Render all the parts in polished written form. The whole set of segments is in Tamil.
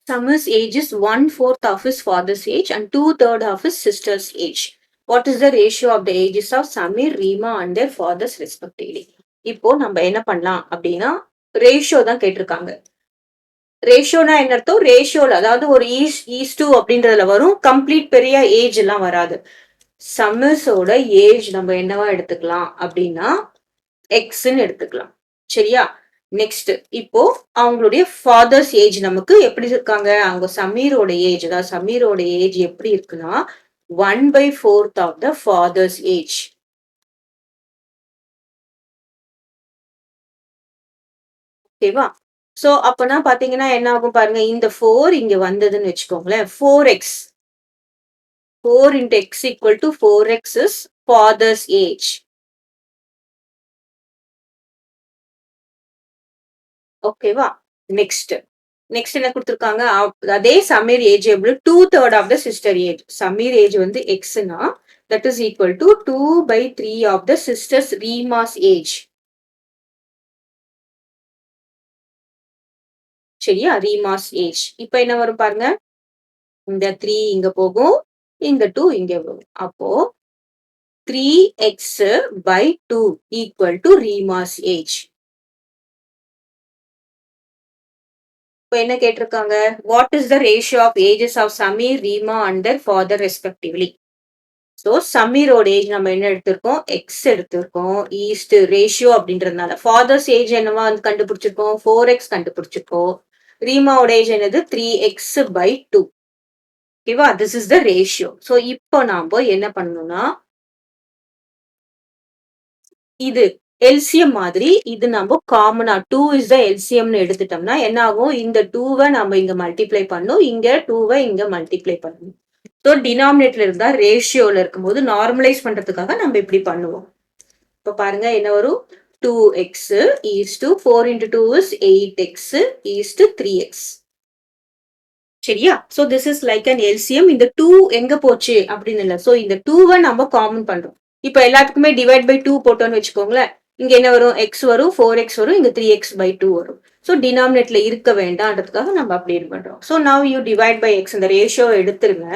Samir's age is 1/4 of his father's age and 2/3 of his sister's age. What is the ratio of the ages of Samir, Reema and their fathers respectively? இப்போ நம்ம என்ன பண்ணலாம் அப்படின்னா ரேஷியோ தான் கேட்டிருக்காங்க. ரேஷியோனா என்ன அர்த்தம்? ரேஷியோல அதாவது ஒரு ஈஸ் டூ அப்படின்றதுல வரும். கம்ப்ளீட் பெரிய ஏஜ் எல்லாம் வராது. சம்மர்ஸோட ஏஜ் நம்ம என்னவா எடுத்துக்கலாம் அப்படின்னா எக்ஸ்ன்னு எடுத்துக்கலாம். சரியா? நெக்ஸ்ட் இப்போ அவங்களுடைய ஃபாதர்ஸ் ஏஜ் நமக்கு எப்படி இருக்காங்க? அவங்க சமீரோட ஏஜ், அதாவது சமீரோட ஏஜ் எப்படி இருக்குன்னா 1/4 ஆஃப் த ஃபாதர்ஸ் ஏஜ். ஓகேவா? சோ அப்பனா பாத்தீங்கன்னா என்ன ஆகும் பாருங்க, இந்த 4 இங்க வந்ததுன்னு வச்சுக்கோங்களேன். 4x 4 into x equal to 4x is father's age. ஓகேவா? நெக்ஸ்ட் நெக்ஸ்ட் என்ன கொடுத்திருக்காங்க? அதே சமீர் ஏஜ் எவ்வளவு? 2/3 of the sister age. Sameer age வந்து எக்ஸ்னா that is equal to 2/3 of the sisters Reema's age. சரியா? ரீமாஸ் ஏஜ். இப்ப என்ன வரும் பாருங்க, இந்த 3 இங்க போகும், இந்த 2 இங்க வரும். அப்போ 3x/2 ஈக்குவல் டு ரீமாஸ் ஏஜ். இப்போ என்ன கேட்டிருக்காங்க? What is the ratio of ages of Sameer, Reema and their father respectively. So சமீரோட ஏஜ் நம்ம என்ன எடுத்திருக்கோம்? எக்ஸ் எடுத்திருக்கோம். ஈஸ்ட் ரேஷியோ அப்படின்றதுனால ஃபாதர்ஸ் ஏஜ் என்னவா கண்டுபிடிச்சிருக்கோம்? 4x கண்டுபிடிச்சிருக்கோம். ரீமாவோட ஏஜ் என்னது? 3x/2. ஓகேவா? This is the ratio. So இப்போ நாம என்ன பண்ணணும்னா இது எல்சிஎம் மாதிரி இது நம்ம காமனா 2 இஸ் த எல்சிஎம்னு எடுத்துட்டோம்னா என்ன ஆகும்? இந்த 2வை நம்ம இங்க மல்டிப்ளை பண்ணும், இங்க 2வை இங்க மல்டிப்ளை பண்ணணும். ஸோ டினாமினேட்டர்ல இருந்தா ரேஷியோல இருக்கும்போது நார்மலைஸ் பண்றதுக்காக நம்ம இப்படி பண்ணுவோம். இப்ப பாருங்க என்ன வரும்? 2x is to 4 into 2 is 8x is to 3x. சரியா? So this is like an LCM. இந்த 2 எங்க போச்சு அப்படின்னு இல்ல. சோ இந்த 2வை நம்ம காமன் பண்றோம். இப்ப எல்லாத்துக்குமே டிவைட் பை 2 போட்டோம்னு வச்சுக்கோங்களேன். இங்க என்ன வரும்? x வரும், 4x வரும், இங்க 3x/2 வரும். சோ டினாமினேட்ல இருக்க வேண்டாம்ன்றதுக்காக நம்ம அப்படி இது பண்றோம். So now you divide by x. இந்த ரேஷியோ எடுத்துருங்க.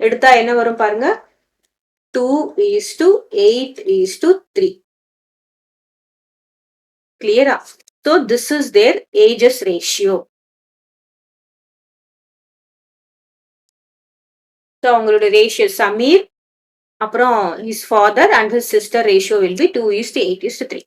எடுத்தா என்ன வரும் பாருங்க? 2:8:3. கிளியரா? So this is their ages ratio. So அவங்களோட ரேஷியோ சமீர் அப்புறம் his father and his sister ratio will be 2:8:3.